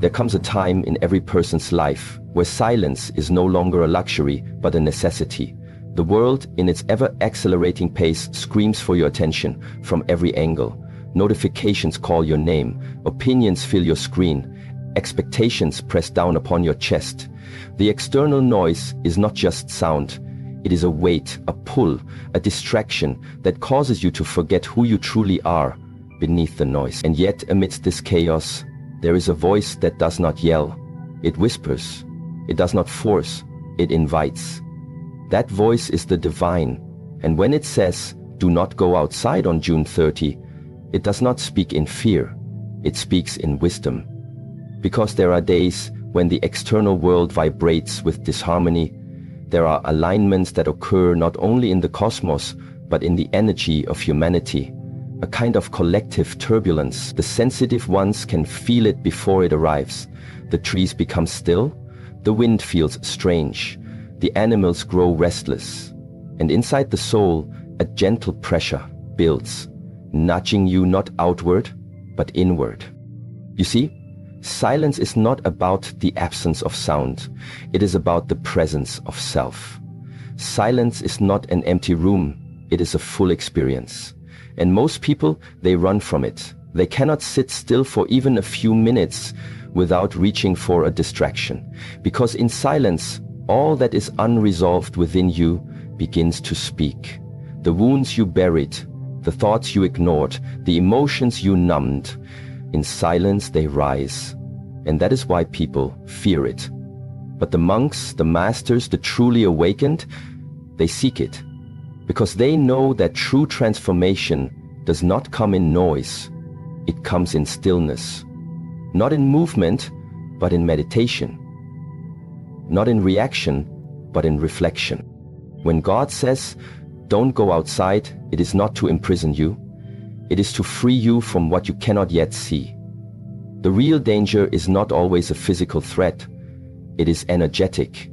There comes a time in every person's life where silence is no longer a luxury but a necessity. The world, in its ever-accelerating pace, screams for your attention from every angle. Notifications call your name, opinions fill your screen, expectations press down upon your chest. The external noise is not just sound. It is a weight, a pull, a distraction that causes you to forget who you truly are beneath the noise. And yet, amidst this chaos, there is a voice that does not yell. It whispers. It does not force. It invites. That voice is the divine. And when it says, "Do not go outside on June 30, it does not speak in fear. It speaks in wisdom. Because there are days when the external world vibrates with disharmony. There are alignments that occur not only in the cosmos, but in the energy of humanity. A kind of collective turbulence. The sensitive ones can feel it before it arrives. The trees become still. The wind feels strange. The animals grow restless. And inside the soul, a gentle pressure builds, nudging you not outward, but inward. You see, silence is not about the absence of sound. It is about the presence of self. Silence is not an empty room. It is a full experience. And most people, they run from it. They cannot sit still for even a few minutes without reaching for a distraction. Because in silence, all that is unresolved within you begins to speak. The wounds you buried, the thoughts you ignored, the emotions you numbed, in silence they rise. And that is why people fear it. But the monks, the masters, the truly awakened, they seek it. Because they know that true transformation does not come in noise. It comes in stillness. Not in movement, but in meditation. Not in reaction, but in reflection. When God says, "Don't go outside," it is not to imprison you. It is to free you from what you cannot yet see. The real danger is not always a physical threat. It is energetic.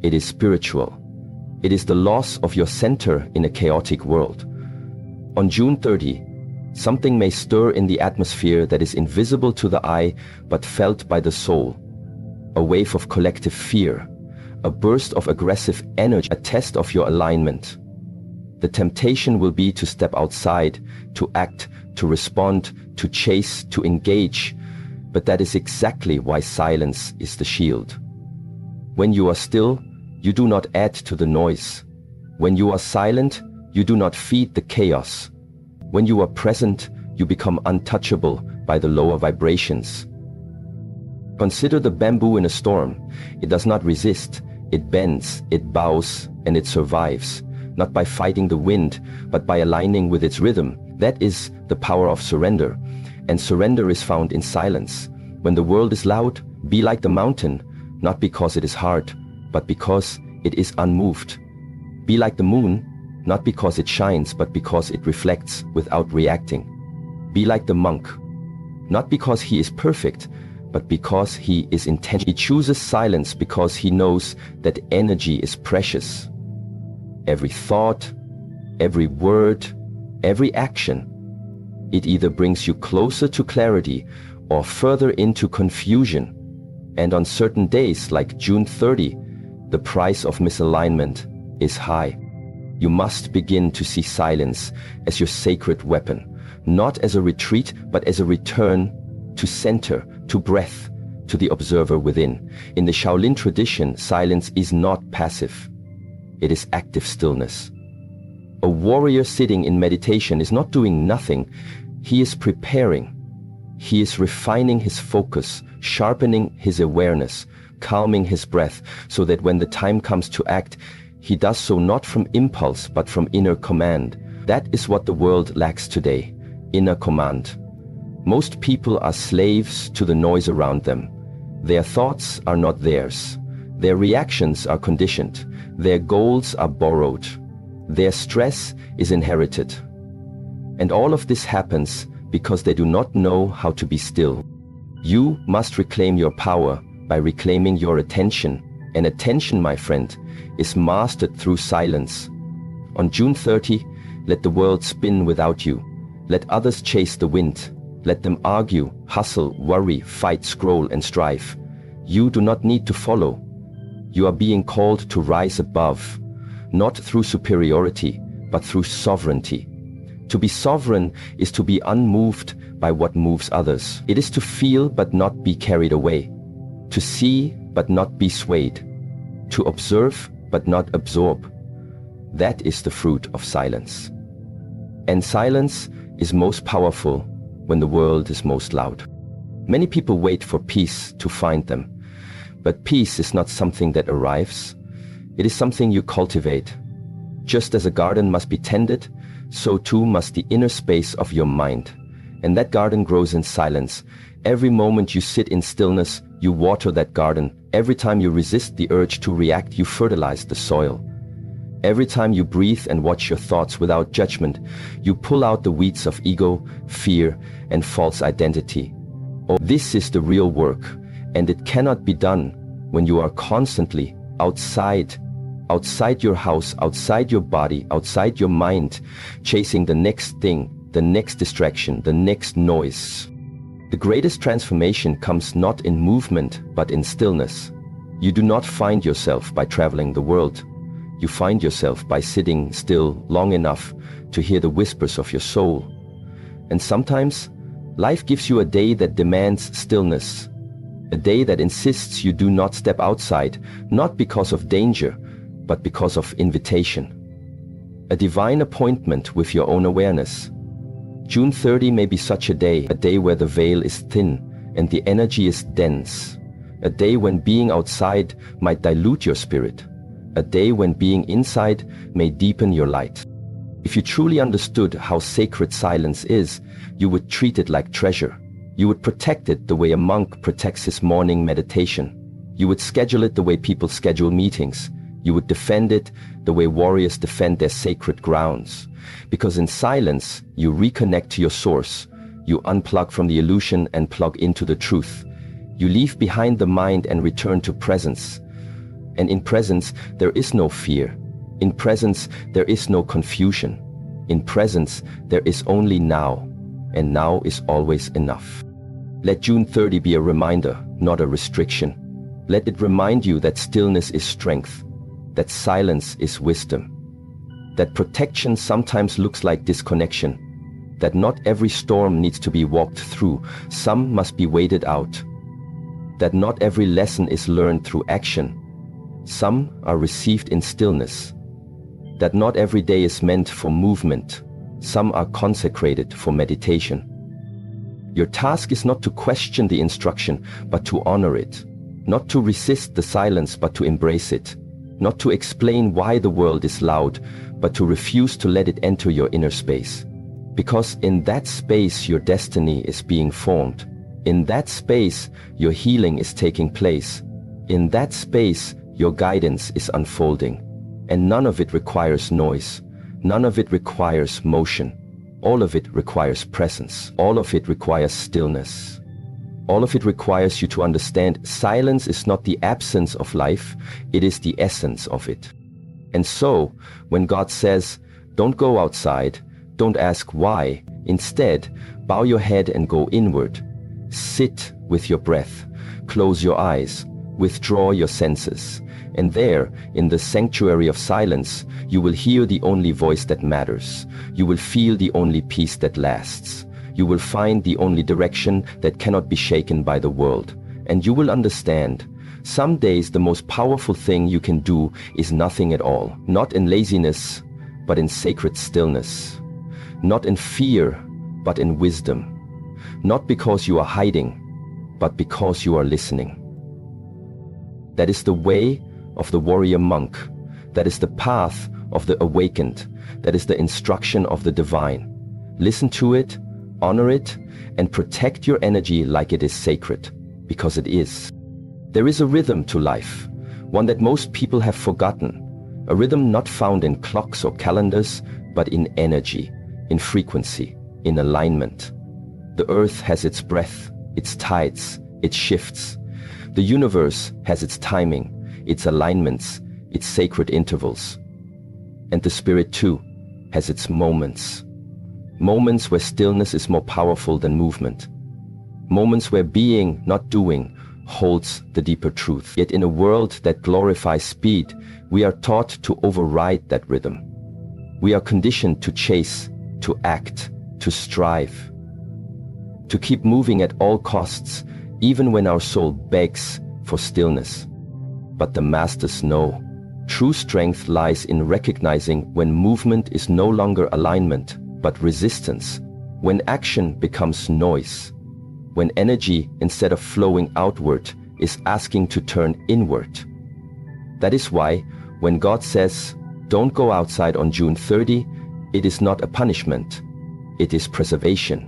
It is spiritual. It is the loss of your center in a chaotic world. On June 30, something may stir in the atmosphere that is invisible to the eye but felt by the soul. A wave of collective fear, a burst of aggressive energy, a test of your alignment. The temptation will be to step outside, to act, to respond, to chase, to engage. But that is exactly why silence is the shield. When you are still, you do not add to the noise. When you are silent, you do not feed the chaos. When you are present, you become untouchable by the lower vibrations. Consider the bamboo in a storm. It does not resist. It bends, it bows, and it survives. Not by fighting the wind, but by aligning with its rhythm. That is the power of surrender. And surrender is found in silence. When the world is loud, be like the mountain, not because it is hard, but because it is unmoved. Be like the moon, not because it shines, but because it reflects without reacting. Be like the monk, not because he is perfect, but because he is intentional. He chooses silence because he knows that energy is precious. Every thought, every word, every action, it either brings you closer to clarity or further into confusion. And on certain days like June 30, the price of misalignment is high. You must begin to see silence as your sacred weapon, not as a retreat, but as a return to center, to breath, to the observer within. In the Shaolin tradition, silence is not passive. It is active stillness. A warrior sitting in meditation is not doing nothing. He is preparing. He is refining his focus, sharpening his awareness, calming his breath, so that when the time comes to act, he does so not from impulse, but from inner command. That is what the world lacks today, inner command. Most people are slaves to the noise around them. Their thoughts are not theirs. Their reactions are conditioned. Their goals are borrowed. Their stress is inherited. And all of this happens because they do not know how to be still. You must reclaim your power by reclaiming your attention. And attention, my friend, is mastered through silence. On June 30, let the world spin without you. Let others chase the wind. Let them argue, hustle, worry, fight, scroll, and strive. You do not need to follow. You are being called to rise above, not through superiority, but through sovereignty. To be sovereign is to be unmoved by what moves others. It is to feel but not be carried away, to see but not be swayed, to observe but not absorb. That is the fruit of silence. And silence is most powerful when the world is most loud. Many people wait for peace to find them, but peace is not something that arrives. It is something you cultivate. Just as a garden must be tended, so too must the inner space of your mind. And that garden grows in silence. Every moment you sit in stillness, you water that garden. Every time you resist the urge to react, you fertilize the soil. Every time you breathe and watch your thoughts without judgment, you pull out the weeds of ego, fear, and false identity. Oh, this is the real work, and it cannot be done when you are constantly outside your house, outside your body, outside your mind, chasing the next thing, the next distraction, the next noise. The greatest transformation comes not in movement, but in stillness. You do not find yourself by traveling the world. You find yourself by sitting still long enough to hear the whispers of your soul. And sometimes, life gives you a day that demands stillness, a day that insists you do not step outside, not because of danger, but because of invitation. A divine appointment with your own awareness. June 30 may be such a day where the veil is thin and the energy is dense, a day when being outside might dilute your spirit, a day when being inside may deepen your light. If you truly understood how sacred silence is, you would treat it like treasure. You would protect it the way a monk protects his morning meditation. You would schedule it the way people schedule meetings. You would defend it the way warriors defend their sacred grounds. Because in silence, you reconnect to your source. You unplug from the illusion and plug into the truth. You leave behind the mind and return to presence. And in presence, there is no fear. In presence, there is no confusion. In presence, there is only now. And now is always enough. Let June 30 be a reminder, not a restriction. Let it remind you that stillness is strength, that silence is wisdom, that protection sometimes looks like disconnection, that not every storm needs to be walked through, some must be waded out, that not every lesson is learned through action, some are received in stillness, that not every day is meant for movement, some are consecrated for meditation. Your task is not to question the instruction, but to honor it, not to resist the silence, but to embrace it, not to explain why the world is loud, but to refuse to let it enter your inner space. Because in that space your destiny is being formed. In that space your healing is taking place. In that space your guidance is unfolding. And none of it requires noise. None of it requires motion. All of it requires presence. All of it requires stillness. All of it requires you to understand silence is not the absence of life, it is the essence of it. And so, when God says, don't go outside, don't ask why, instead, bow your head and go inward. Sit with your breath, close your eyes, withdraw your senses, and there, in the sanctuary of silence, you will hear the only voice that matters. You will feel the only peace that lasts. You will find the only direction that cannot be shaken by the world. And you will understand, some days the most powerful thing you can do is nothing at all. Not in laziness, but in sacred stillness. Not in fear, but in wisdom. Not because you are hiding, but because you are listening. That is the way of the warrior monk. That is the path of the awakened. That is the instruction of the divine. Listen to it, honor it, and protect your energy like it is sacred, because it is. There is a rhythm to life, one that most people have forgotten. A rhythm not found in clocks or calendars, but in energy, in frequency, in alignment. The earth has its breath, its tides, its shifts. The universe has its timing, its alignments, its sacred intervals. And the spirit too has its moments. Moments where stillness is more powerful than movement. Moments where being, not doing, holds the deeper truth. Yet in a world that glorifies speed, we are taught to override that rhythm. We are conditioned to chase, to act, to strive, to keep moving at all costs, even when our soul begs for stillness. But the masters know, true strength lies in recognizing when movement is no longer alignment, but resistance, when action becomes noise, when energy, instead of flowing outward, is asking to turn inward. That is why, when God says, "Don't go outside on June 30, it is not a punishment, it is preservation.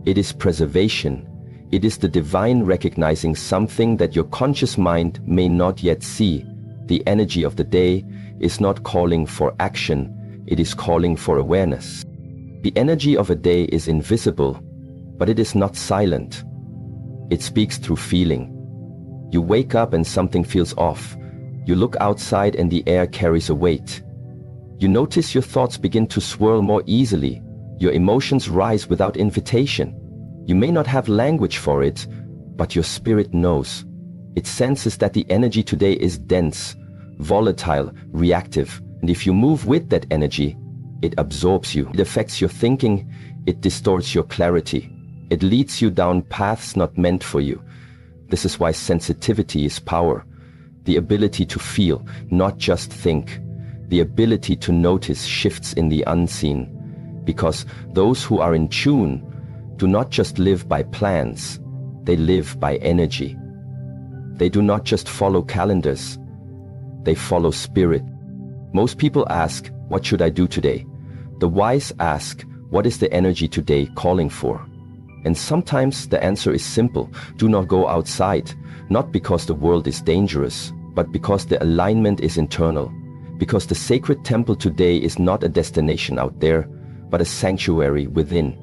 It is preservation. It is the divine recognizing something that your conscious mind may not yet see. The energy of the day is not calling for action, it is calling for awareness. The energy of a day is invisible, but it is not silent. It speaks through feeling. You wake up and something feels off. You look outside and the air carries a weight. You notice your thoughts begin to swirl more easily. Your emotions rise without invitation. You may not have language for it, but your spirit knows. It senses that the energy today is dense, volatile, reactive, and if you move with that energy, it absorbs you. It affects your thinking, it distorts your clarity. It leads you down paths not meant for you. This is why sensitivity is power. The ability to feel, not just think. The ability to notice shifts in the unseen. Because those who are in tune do not just live by plans, they live by energy. They do not just follow calendars, they follow spirit. Most people ask, what should I do today? The wise ask, what is the energy today calling for? And sometimes the answer is simple, do not go outside, not because the world is dangerous, but because the alignment is internal. Because the sacred temple today is not a destination out there, but a sanctuary within.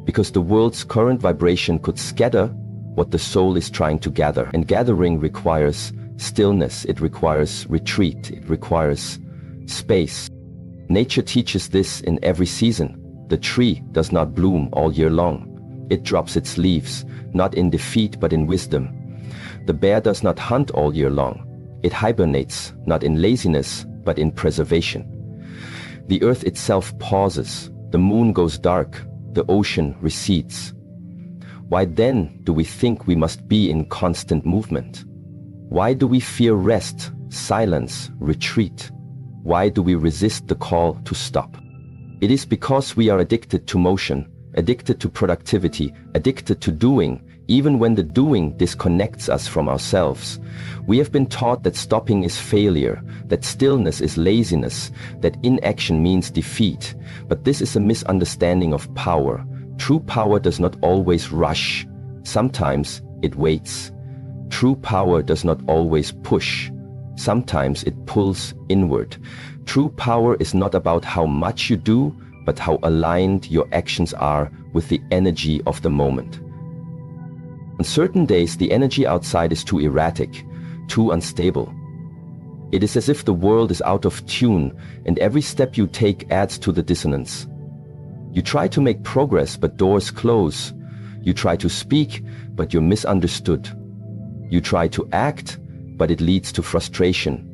Because the world's current vibration could scatter what the soul is trying to gather. And gathering requires stillness, it requires retreat, it requires space. Nature teaches this in every season. The tree does not bloom all year long. It drops its leaves, not in defeat but in wisdom. The bear does not hunt all year long. It hibernates, not in laziness, but in preservation. The earth itself pauses. The moon goes dark. The ocean recedes. Why then do we think we must be in constant movement? Why do we fear rest, silence, retreat? Why do we resist the call to stop? It is because we are addicted to motion, addicted to productivity, addicted to doing, even when the doing disconnects us from ourselves. We have been taught that stopping is failure, that stillness is laziness, that inaction means defeat. But this is a misunderstanding of power. True power does not always rush. Sometimes it waits. True power does not always push. Sometimes it pulls inward. True power is not about how much you do, but how aligned your actions are with the energy of the moment. On certain days, the energy outside is too erratic, too unstable. It is as if the world is out of tune, and every step you take adds to the dissonance. You try to make progress, but doors close. You try to speak, but you're misunderstood. You try to act, but it leads to frustration.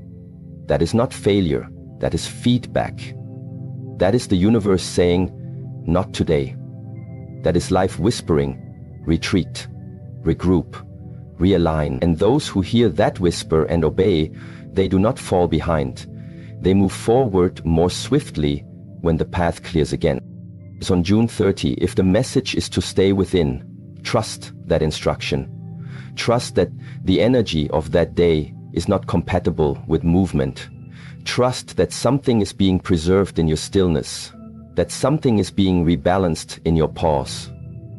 That is not failure, that is feedback. That is the universe saying, not today. That is life whispering, retreat, regroup, realign. And those who hear that whisper and obey, they do not fall behind. They move forward more swiftly when the path clears again. So on June 30, if the message is to stay within, trust that instruction. Trust that the energy of that day is not compatible with movement. Trust that something is being preserved in your stillness, that something is being rebalanced in your pause,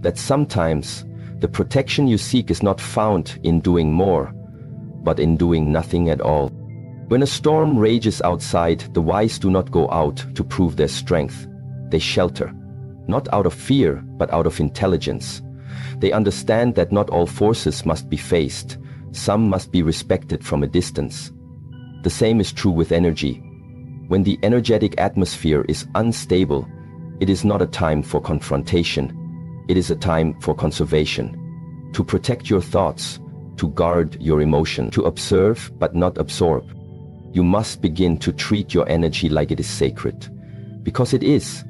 that sometimes the protection you seek is not found in doing more, but in doing nothing at all. When a storm rages outside, the wise do not go out to prove their strength. They shelter, not out of fear, but out of intelligence. They understand that not all forces must be faced. Some must be respected from a distance. The same is true with energy. When the energetic atmosphere is unstable, It is not a time for confrontation. It is a time for conservation. To protect your thoughts, to guard your emotion, to observe but not absorb. You must begin to treat your energy like it is sacred. Because it is.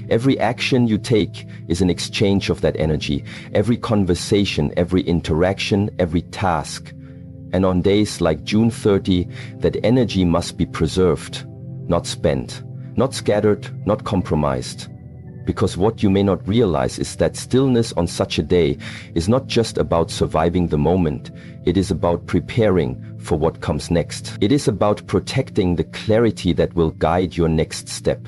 Every action you take is an exchange of that energy. Every conversation, every interaction, every task. And on days like June 30, that energy must be preserved, not spent, not scattered, not compromised. Because what you may not realize is that stillness on such a day is not just about surviving the moment. It is about preparing for what comes next. It is about protecting the clarity that will guide your next step.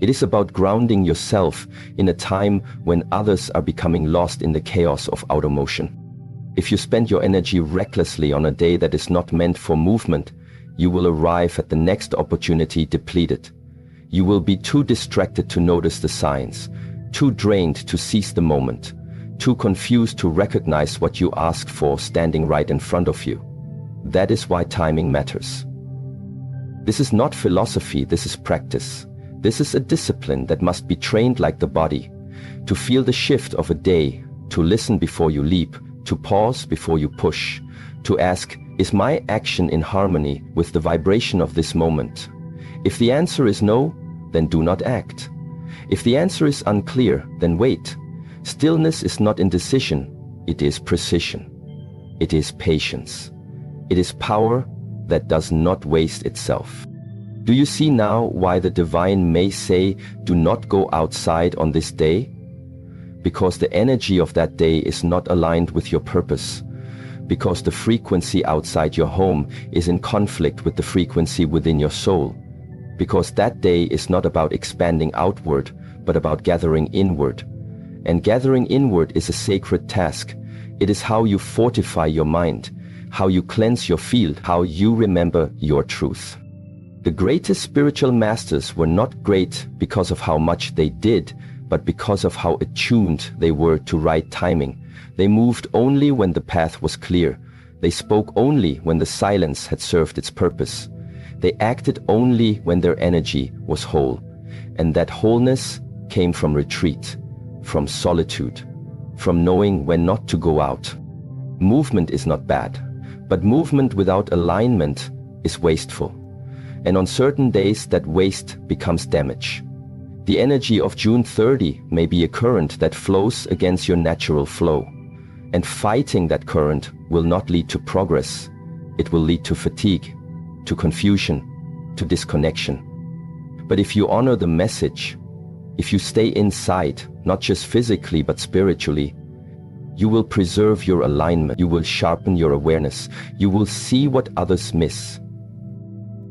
It is about grounding yourself in a time when others are becoming lost in the chaos of outer motion. If you spend your energy recklessly on a day that is not meant for movement, you will arrive at the next opportunity depleted. You will be too distracted to notice the signs, too drained to seize the moment, too confused to recognize what you asked for standing right in front of you. That is why timing matters. This is not philosophy, this is practice. This is a discipline that must be trained like the body. To feel the shift of a day, to listen before you leap, to pause before you push, to ask, is my action in harmony with the vibration of this moment? If the answer is no, then do not act. If the answer is unclear, then wait. Stillness is not indecision, it is precision. It is patience. It is power that does not waste itself. Do you see now why the divine may say, do not go outside on this day? Because the energy of that day is not aligned with your purpose. Because the frequency outside your home is in conflict with the frequency within your soul. Because that day is not about expanding outward, but about gathering inward. And gathering inward is a sacred task. It is how you fortify your mind, how you cleanse your field, how you remember your truth. The greatest spiritual masters were not great because of how much they did, but because of how attuned they were to right timing. They moved only when the path was clear. They spoke only when the silence had served its purpose. They acted only when their energy was whole. And that wholeness came from retreat, from solitude, from knowing when not to go out. Movement is not bad, but movement without alignment is wasteful. And on certain days that waste becomes damage. The energy of June 30 may be a current that flows against your natural flow. And fighting that current will not lead to progress. It will lead to fatigue, to confusion, to disconnection. But if you honor the message, if you stay inside, not just physically but spiritually, you will preserve your alignment, you will sharpen your awareness, you will see what others miss.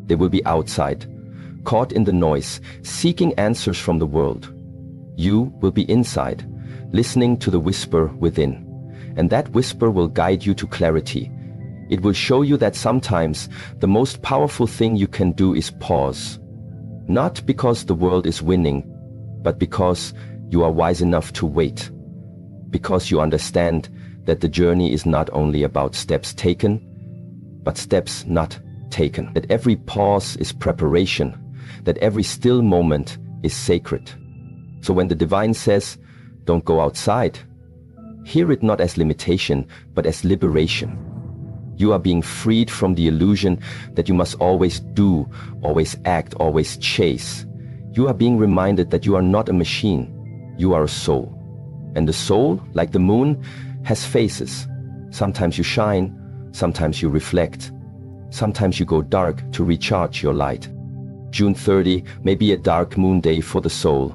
They will be outside, caught in the noise, seeking answers from the world. You will be inside, listening to the whisper within. And that whisper will guide you to clarity. It will show you that sometimes the most powerful thing you can do is pause. Not because the world is winning, but because you are wise enough to wait. Because you understand that the journey is not only about steps taken, but steps not taken. That every pause is preparation, that every still moment is sacred. So when the divine says, don't go outside, hear it not as limitation, but as liberation. You are being freed from the illusion that you must always do, always act, always chase. You are being reminded that you are not a machine, you are a soul. And the soul, like the moon, has phases. Sometimes you shine, sometimes you reflect. Sometimes you go dark to recharge your light. June 30 may be a dark moon day for the soul.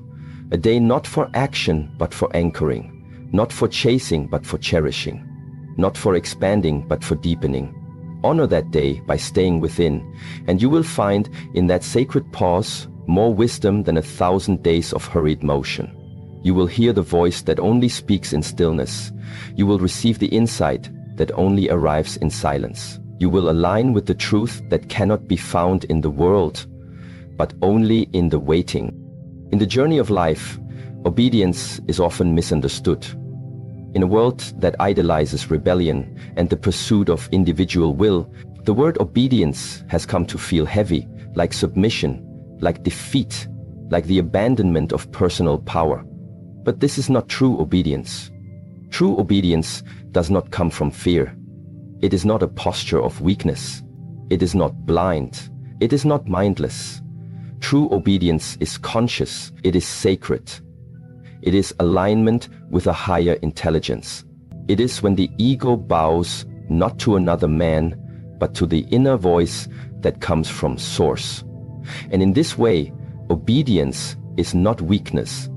A day not for action, but for anchoring. Not for chasing, but for cherishing. Not for expanding, but for deepening. Honor that day by staying within, and you will find in that sacred pause more wisdom than 1,000 days of hurried motion. You will hear the voice that only speaks in stillness. You will receive the insight that only arrives in silence. You will align with the truth that cannot be found in the world, but only in the waiting. In the journey of life, obedience is often misunderstood. In a world that idolizes rebellion and the pursuit of individual will, the word obedience has come to feel heavy, like submission, like defeat. like the abandonment of personal power. But this is not true obedience. True obedience does not come from fear. It is not a posture of weakness. It is not blind. It is not mindless. True obedience is conscious. It is sacred. It is alignment with a higher intelligence. It is when the ego bows not to another man, but to the inner voice that comes from Source. And in this way, obedience is not weakness.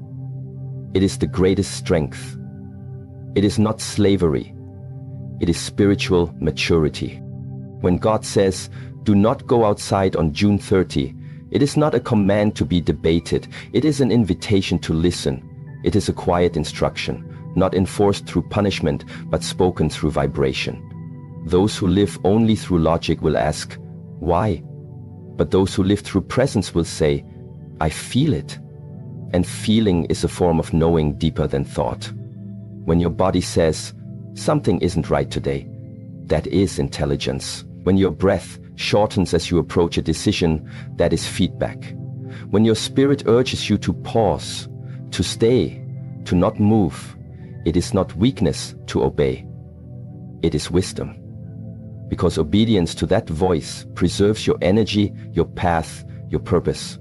It is the greatest strength. It is not slavery. It is spiritual maturity. When God says, "Do not go outside on June 30, it is not a command to be debated. It is an invitation to listen. It is a quiet instruction, not enforced through punishment, but spoken through vibration. Those who live only through logic will ask, why? But those who live through presence will say, I feel it. And feeling is a form of knowing deeper than thought. When your body says, something isn't right today, that is intelligence. When your breath shortens as you approach a decision, that is feedback. When your spirit urges you to pause, to stay, to not move, it is not weakness to obey. It is wisdom. Because obedience to that voice preserves your energy, your path, your purpose.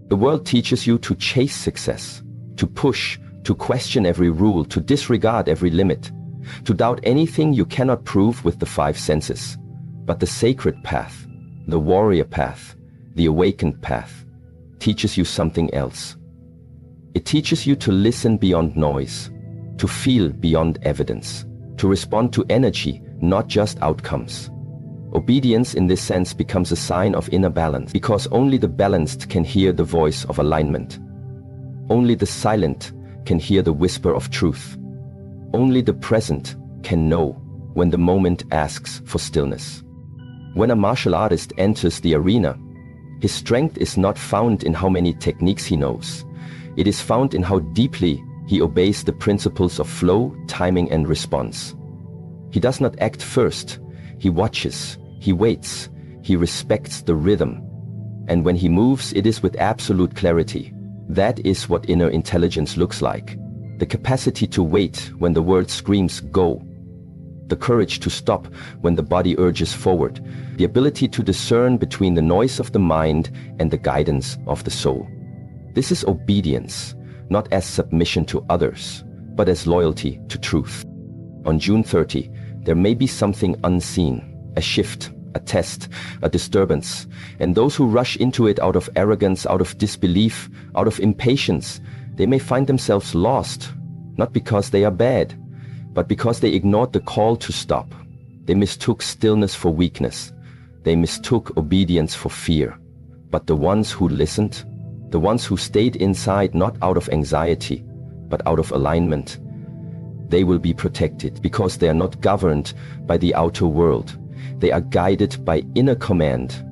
The world teaches you to chase success, to push, to question every rule, to disregard every limit, to doubt anything you cannot prove with the five senses. But the sacred path, the warrior path, the awakened path, teaches you something else. It teaches you to listen beyond noise, to feel beyond evidence, to respond to energy, not just outcomes. Obedience in this sense becomes a sign of inner balance, because only the balanced can hear the voice of alignment. Only the silent can hear the whisper of truth. Only the present can know when the moment asks for stillness. When a martial artist enters the arena, his strength is not found in how many techniques he knows. It is found in how deeply he obeys the principles of flow, timing, and response. He does not act first. He watches, he waits, he respects the rhythm. And when he moves, it is with absolute clarity. That is what inner intelligence looks like. The capacity to wait when the world screams, go. The courage to stop when the body urges forward. The ability to discern between the noise of the mind and the guidance of the soul. This is obedience, not as submission to others, but as loyalty to truth. On June 30, there may be something unseen, a shift, a test, a disturbance, and those who rush into it out of arrogance, out of disbelief, out of impatience, they may find themselves lost, not because they are bad, but because they ignored the call to stop. They mistook stillness for weakness. They mistook obedience for fear. But the ones who listened, the ones who stayed inside not out of anxiety, but out of alignment, they will be protected because they are not governed by the outer world. They are guided by inner command.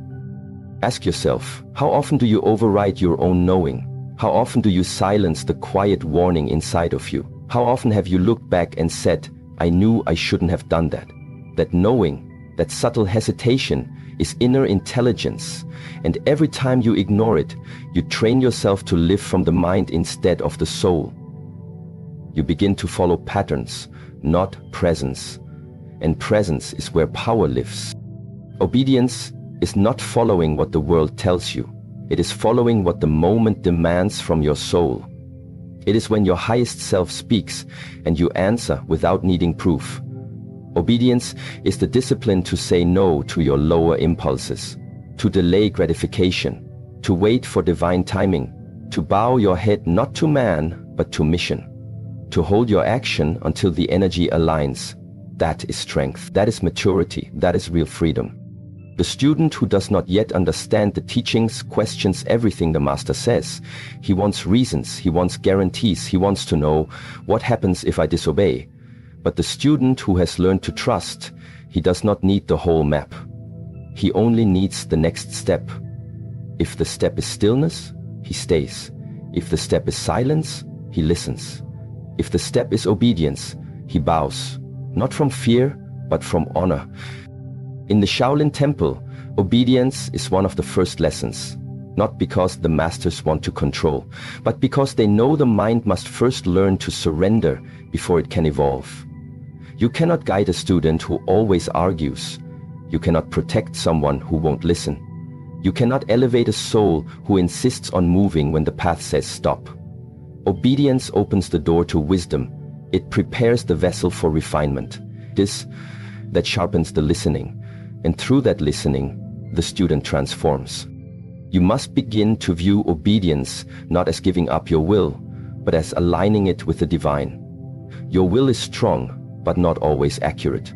Ask yourself, how often do you override your own knowing? How often do you silence the quiet warning inside of you? How often have you looked back and said, I knew I shouldn't have done that? That knowing, that subtle hesitation, is inner intelligence. And every time you ignore it, you train yourself to live from the mind instead of the soul. You begin to follow patterns, not presence. And presence is where power lives. Obedience is not following what the world tells you. It is following what the moment demands from your soul. It is when your highest self speaks and you answer without needing proof. Obedience is the discipline to say no to your lower impulses, to delay gratification, to wait for divine timing, to bow your head not to man, but to mission, to hold your action until the energy aligns. That is strength. That is maturity. That is real freedom. The student who does not yet understand the teachings questions everything the master says. He wants reasons, he wants guarantees, he wants to know what happens if I disobey. But the student who has learned to trust, he does not need the whole map. He only needs the next step. If the step is stillness, he stays. If the step is silence, he listens. If the step is obedience, he bows, not from fear, but from honor. In the Shaolin temple, obedience is one of the first lessons. not because the masters want to control, but because they know the mind must first learn to surrender before it can evolve. You cannot guide a student who always argues. You cannot protect someone who won't listen. You cannot elevate a soul who insists on moving when the path says stop. Obedience opens the door to wisdom. It prepares the vessel for refinement. This that sharpens the listening, and through that listening, the student transforms. You must begin to view obedience not as giving up your will, but as aligning it with the divine. Your will is strong, but not always accurate.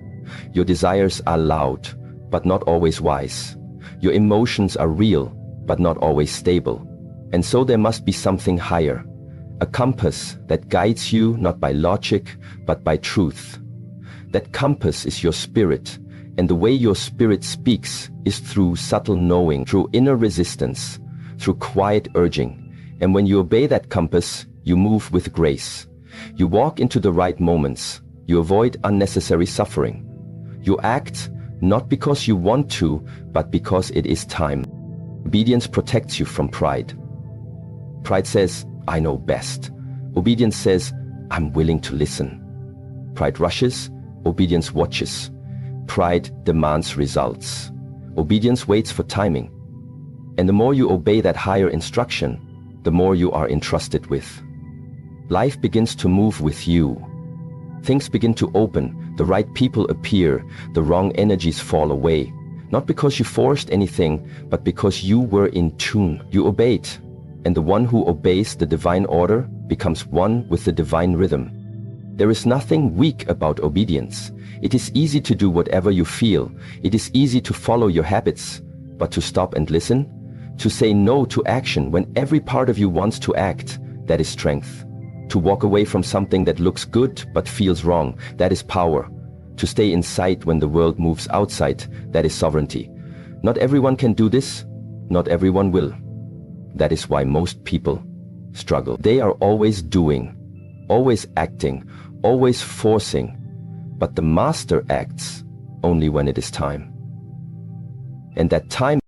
Your desires are loud, but not always wise. Your emotions are real, but not always stable. And so there must be something higher, a compass that guides you not by logic, but by truth. That compass is your spirit, and the way your spirit speaks is through subtle knowing, through inner resistance, through quiet urging. And when you obey that compass, you move with grace. You walk into the right moments. You avoid unnecessary suffering. You act not because you want to, but because it is time. Obedience protects you from pride. Pride says, I know best. Obedience says, I'm willing to listen. Pride rushes, obedience watches. Pride demands results. Obedience waits for timing. And the more you obey that higher instruction, the more you are entrusted with. Life begins to move with you. Things begin to open, the right people appear, the wrong energies fall away. Not because you forced anything, but because you were in tune. You obeyed. And the one who obeys the divine order becomes one with the divine rhythm. There is nothing weak about obedience. It is easy to do whatever you feel. It is easy to follow your habits. But to stop and listen, to say no to action when every part of you wants to act, that is strength. To walk away from something that looks good but feels wrong, that is power. To stay inside when the world moves outside, that is sovereignty. Not everyone can do this. Not everyone will. That is why most people struggle. They are always doing, always acting, always forcing, but the master acts only when it is time. And that time